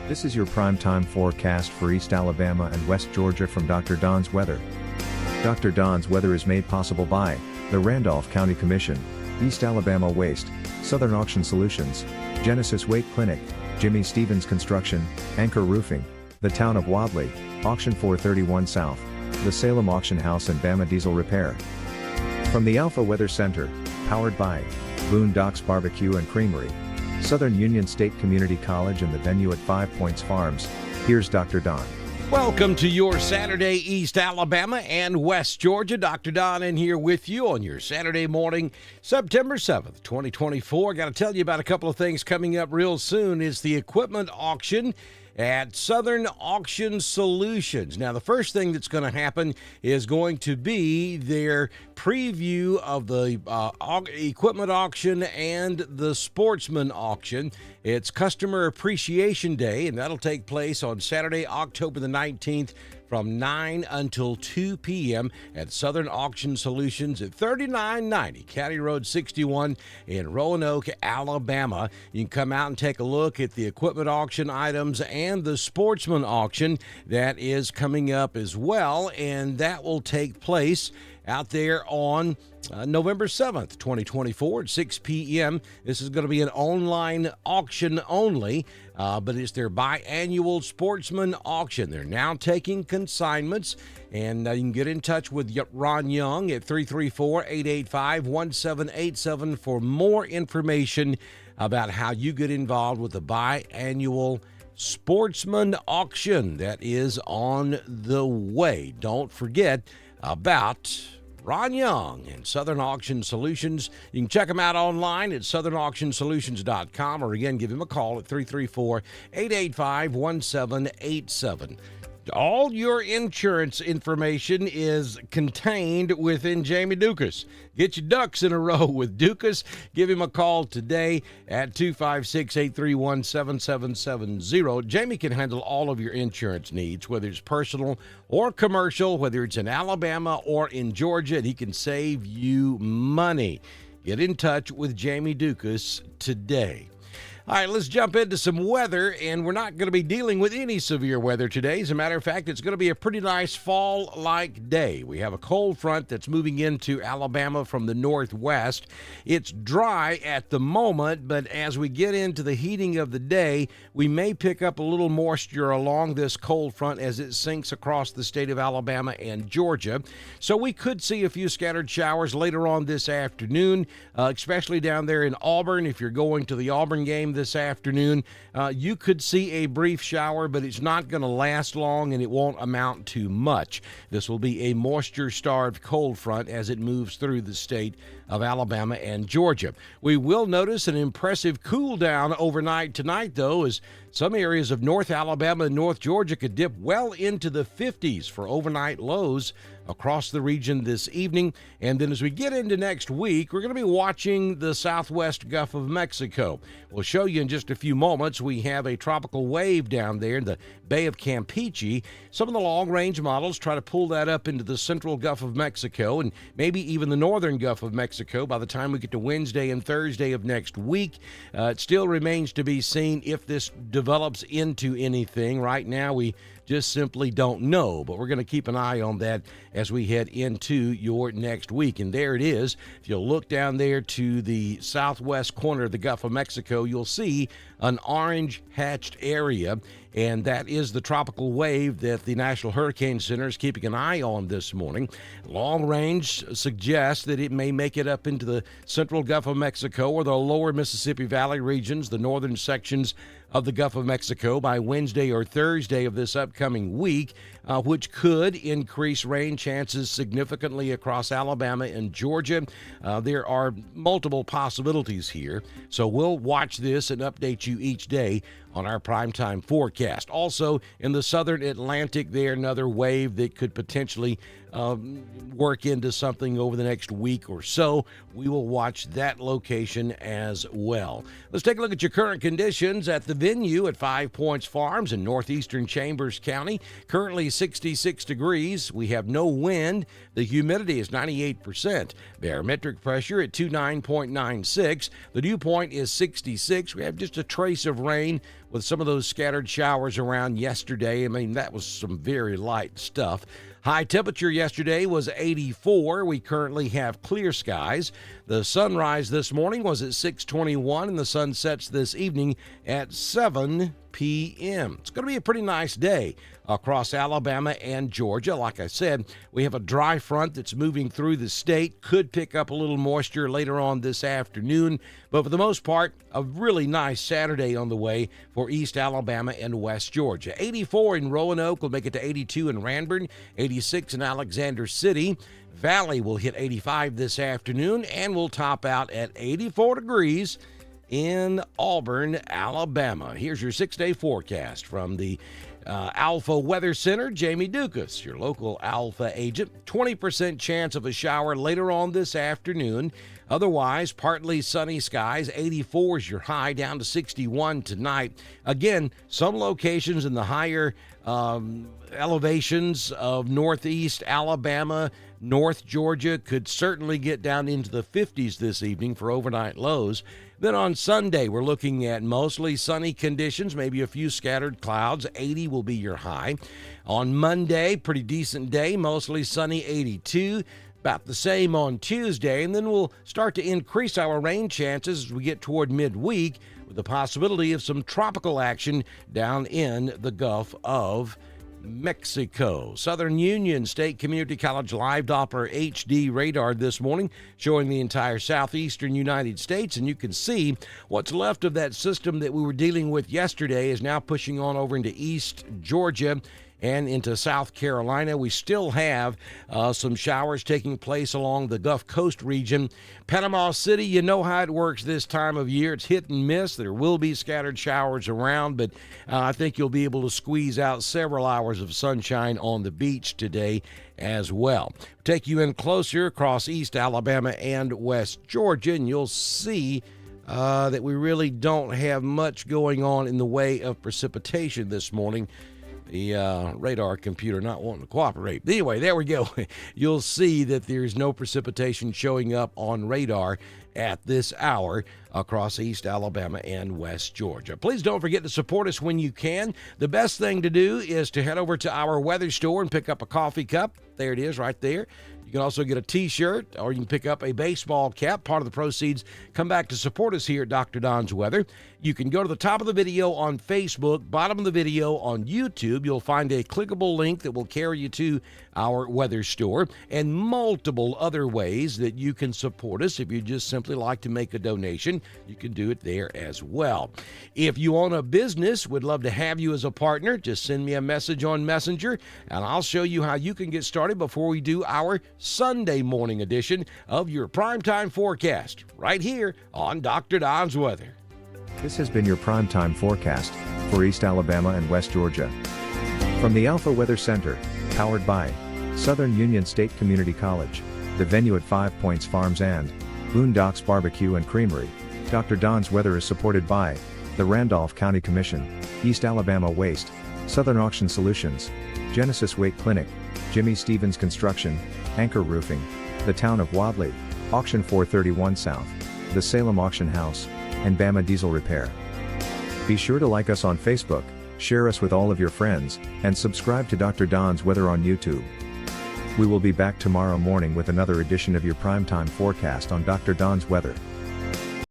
This is your primetime forecast for East Alabama and West Georgia from Dr. Don's Weather. Dr. Don's Weather is made possible by the Randolph County Commission, East Alabama Waste, Southern Auction Solutions, Genesis Weight Clinic, Jimmy Stevens Construction, Anchor Roofing, the Town of Wadley, Auction 431 South, the Salem Auction House and Bama Diesel Repair. From the Alpha Weather Center, powered by Boondocks Barbecue and Creamery, Southern Union State Community College and the venue at 5 Points Farms, here's Dr. Don. Welcome to your Saturday, East Alabama and West Georgia. Dr. Don in here with you on your Saturday morning, September 7th, 2024. Got to tell you about a couple of things coming up real soon. It's the equipment auction at Southern Auction Solutions. Now, the first thing that's going to happen is going to be their preview of the equipment auction and the sportsman auction. It's Customer Appreciation Day, and that'll take place on Saturday, October the 19th, from 9 until 2 p.m. at Southern Auction Solutions at 3990 County Road 61 in Roanoke, Alabama. You can come out and take a look at the equipment auction items and the sportsman auction that is coming up as well, and that will take place out there on November 7th, 2024 at 6 p.m. This is going to be an online auction only, but it's their biannual sportsman auction. They're now taking consignments, and you can get in touch with Ron Young at 334-885-1787 for more information about how you get involved with the biannual sportsman auction that is on the way. Don't forget about Ron Young and Southern Auction Solutions. You can check them out online at southernauctionsolutions.com, or again, give him a call at 334-885-1787. All your insurance information is contained within Jamie Dukas. Get your ducks in a row with Dukas. Give him a call today at 256-831-7770. Jamie can handle all of your insurance needs, whether it's personal or commercial, whether it's in Alabama or in Georgia, and he can save you money. Get in touch with Jamie Dukas today. All right, let's jump into some weather, and we're not going to be dealing with any severe weather today. As a matter of fact, it's going to be a pretty nice fall-like day. We have a cold front that's moving into Alabama from the northwest. It's dry at the moment, but as we get into the heating of the day, we may pick up a little moisture along this cold front as it sinks across the state of Alabama and Georgia. So we could see a few scattered showers later on this afternoon, especially down there in Auburn. If you're going to the Auburn game this afternoon, you could see a brief shower, but it's not going to last long and it won't amount to much. This will be a moisture-starved cold front as it moves through the state of Alabama and Georgia. We will notice an impressive cool down overnight tonight, though, as some areas of North Alabama and North Georgia could dip well into the 50s for overnight lows across the region this evening. And then as we get into next week, we're going to be watching the southwest Gulf of Mexico. We'll show you in just a few moments. We have a tropical wave down there in the Bay of Campeche. Some of the long-range models try to pull that up into the central Gulf of Mexico and maybe even the northern Gulf of Mexico by the time we get to Wednesday and Thursday of next week. It still remains to be seen if this develops into anything. Right now, we just simply don't know, but we're going to keep an eye on that as we head into your next week. And there it is. If you'll look down there to the southwest corner of the Gulf of Mexico, you'll see an orange hatched area, and that is the tropical wave that the National Hurricane Center is keeping an eye on this morning. Long range suggests that it may make it up into the central Gulf of Mexico or the lower Mississippi Valley regions, the northern sections of the Gulf of Mexico by Wednesday or Thursday of this upcoming week, which could increase rain chances significantly across Alabama and Georgia. There are multiple possibilities here, so we'll watch this and update you each day on our primetime forecast. Also, in the southern Atlantic, there another wave that could potentially work into something over the next week or so. We will watch that location as well. Let's take a look at your current conditions at the venue at 5 Points Farms in northeastern Chambers County. Currently 66 degrees. We have no wind. The humidity is 98%. Barometric pressure at 29.96. The dew point is 66. We have just a trace of rain with some of those scattered showers around yesterday. I mean, that was some very light stuff. High temperature yesterday was 84. We currently have clear skies. The sunrise this morning was at 6:21, and the sun sets this evening at 7 p.m. It's going to be a pretty nice day across Alabama and Georgia. Like I said, we have a dry front that's moving through the state. Could pick up a little moisture later on this afternoon, but for the most part, a really nice Saturday on the way for East Alabama and West Georgia. 84 in Roanoke will make it to 82 in Ranburne, 86 in Alexander City. Valley will hit 85 this afternoon and will top out at 84 degrees in Auburn, Alabama. Here's your 6-day forecast from the Alpha Weather Center. Jamie Dukas, your local Alpha agent. 20% chance of a shower later on this afternoon. Otherwise, partly sunny skies. 84 is your high, down to 61 tonight. Again, some locations in the higher elevations of northeast Alabama, North Georgia could certainly get down into the 50s this evening for overnight lows. Then on Sunday, we're looking at mostly sunny conditions, maybe a few scattered clouds. 80 will be your high. On Monday, pretty decent day, mostly sunny, 82. About the same on Tuesday, and then we'll start to increase our rain chances as we get toward midweek with the possibility of some tropical action down in the Gulf of Mexico. Southern Union State Community College live Doppler HD radar this morning showing the entire southeastern United States, and you can see what's left of that system that we were dealing with yesterday is now pushing on over into East Georgia and into South Carolina. We still have some showers taking place along the Gulf Coast region. Panama City, you know how it works this time of year. It's hit and miss. There will be scattered showers around, but I think you'll be able to squeeze out several hours of sunshine on the beach today as well. Take you in closer across East Alabama and West Georgia, and you'll see that we really don't have much going on in the way of precipitation this morning. The radar computer not wanting to cooperate. Anyway, there we go. You'll see that there's no precipitation showing up on radar at this hour across East Alabama and West Georgia. Please don't forget to support us when you can. The best thing to do is to head over to our weather store and pick up a coffee cup. There it is right there. You can also get a t-shirt, or you can pick up a baseball cap. Part of the proceeds come back to support us here at Dr. Don's Weather. You can go to the top of the video on Facebook, bottom of the video on YouTube. You'll find a clickable link that will carry you to our weather store, and multiple other ways that you can support us. If you just simply like to make a donation, you can do it there as well. If you own a business, we'd love to have you as a partner. Just send me a message on Messenger, and I'll show you how you can get started before we do our Sunday morning edition of your Primetime Forecast right here on Dr. Don's Weather. This has been your primetime forecast for East Alabama and West Georgia. From the Alpha Weather Center, powered by Southern Union State Community College, the venue at 5 Points Farms and Boondocks Barbecue and Creamery, Dr. Don's Weather is supported by the Randolph County Commission, East Alabama Waste, Southern Auction Solutions, Genesis Weight Clinic, Jimmy Stevens Construction, Anchor Roofing, the Town of Wadley, Auction 431 South, the Salem Auction House, and Bama Diesel Repair. Be sure to like us on Facebook, share us with all of your friends, and subscribe to Dr. Don's Weather on YouTube. We will be back tomorrow morning with another edition of your primetime forecast on Dr. Don's Weather.